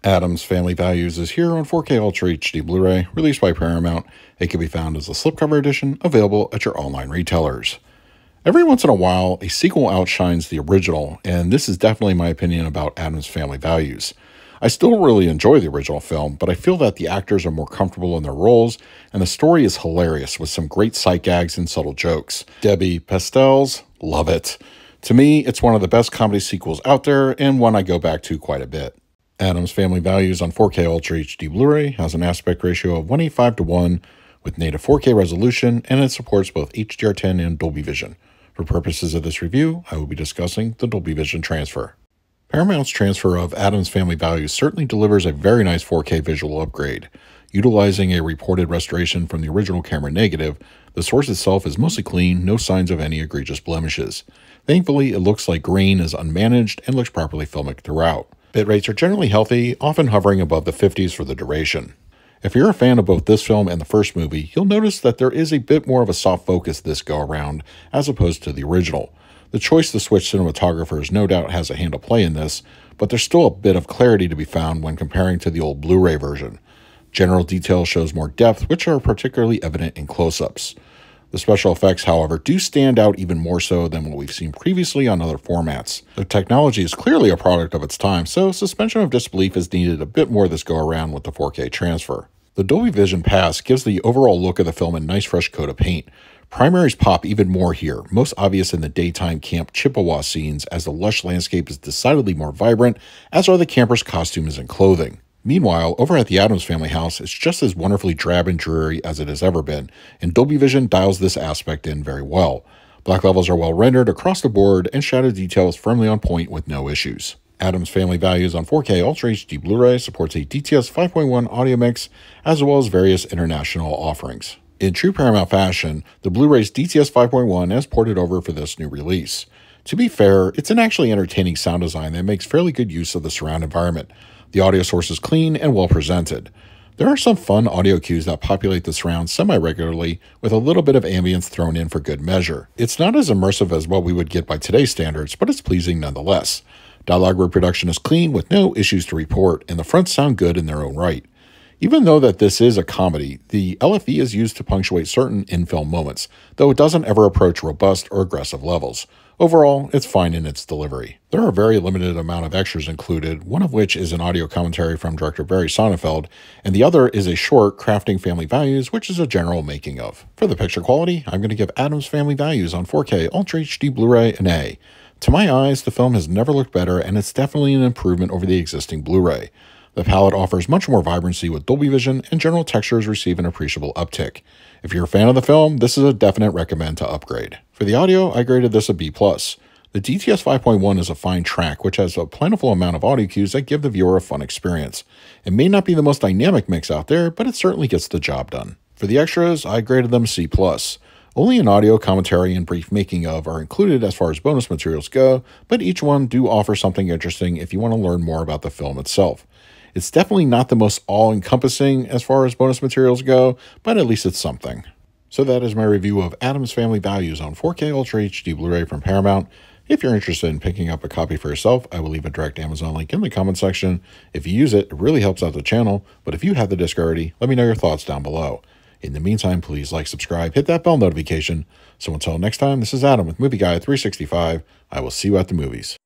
Addams Family Values is here on 4K Ultra HD Blu-ray, released by Paramount. It can be found as a slipcover edition, available at your online retailers. Every once in a while, a sequel outshines the original, and this is definitely my opinion about Addams Family Values. I still really enjoy the original film, but I feel that the actors are more comfortable in their roles, and the story is hilarious with some great sight gags and subtle jokes. Debbie Pastels, love it. To me, it's one of the best comedy sequels out there, and one I go back to quite a bit. Addams Family Values on 4K Ultra HD Blu-ray has an aspect ratio of 1:5:1 with native 4K resolution, and it supports both HDR10 and Dolby Vision. For purposes of this review, I will be discussing the Dolby Vision transfer. Paramount's transfer of Addams Family Values certainly delivers a very nice 4K visual upgrade. Utilizing a reported restoration from the original camera negative, the source itself is mostly clean, no signs of any egregious blemishes. Thankfully, it looks like grain is unmanaged and looks properly filmic throughout. Bit rates are generally healthy, often hovering above the 50s for the duration. If you're a fan of both this film and the first movie, you'll notice that there is a bit more of a soft focus this go around, as opposed to the original. The choice to switch cinematographers no doubt has a hand to play in this, but there's still a bit of clarity to be found when comparing to the old Blu-ray version. General detail shows more depth, which are particularly evident in close-ups. The special effects, however, do stand out even more so than what we've seen previously on other formats. The technology is clearly a product of its time, so suspension of disbelief is needed a bit more this go around with the 4K transfer. The Dolby Vision Pass gives the overall look of the film a nice fresh coat of paint. Primaries pop even more here, most obvious in the daytime Camp Chippewa scenes, as the lush landscape is decidedly more vibrant, as are the campers' costumes and clothing. Meanwhile, over at the Addams family house, it's just as wonderfully drab and dreary as it has ever been, and Dolby Vision dials this aspect in very well. Black levels are well rendered across the board, and shadow detail is firmly on point with no issues. Addams Family Values on 4K Ultra HD Blu-ray supports a DTS 5.1 audio mix, as well as various international offerings. In true Paramount fashion, the Blu-ray's DTS 5.1 has ported over for this new release. To be fair, it's an actually entertaining sound design that makes fairly good use of the surround environment. The audio source is clean and well presented. There are some fun audio cues that populate the surround semi-regularly, with a little bit of ambience thrown in for good measure. It's not as immersive as what we would get by today's standards, but it's pleasing nonetheless. Dialogue reproduction is clean with no issues to report, and the fronts sound good in their own right. Even though that this is a comedy, the LFE is used to punctuate certain in-film moments, though it doesn't ever approach robust or aggressive levels. Overall, it's fine in its delivery. There are a very limited amount of extras included, one of which is an audio commentary from director Barry Sonnenfeld, and the other is a short, Crafting Family Values, which is a general making of. For the picture quality, I'm going to give Addams Family Values on 4K Ultra HD Blu-ray an A. To my eyes, the film has never looked better, and it's definitely an improvement over the existing Blu-ray. The palette offers much more vibrancy with Dolby Vision, and general textures receive an appreciable uptick. If you're a fan of the film, this is a definite recommend to upgrade. For the audio, I graded this a B+. The DTS 5.1 is a fine track, which has a plentiful amount of audio cues that give the viewer a fun experience. It may not be the most dynamic mix out there, but it certainly gets the job done. For the extras, I graded them C+. Only an audio commentary and brief making of are included as far as bonus materials go, but each one do offer something interesting if you want to learn more about the film itself. It's definitely not the most all-encompassing as far as bonus materials go, but at least it's something. So that is my review of Addams Family Values on 4K Ultra HD Blu-ray from Paramount. If you're interested in picking up a copy for yourself, I will leave a direct Amazon link in the comment section. If you use it, it really helps out the channel, but if you have the disc already, let me know your thoughts down below. In the meantime, please like, subscribe, hit that bell notification. So until next time, this is Adam with Movie Guy 365. I will see you at the movies.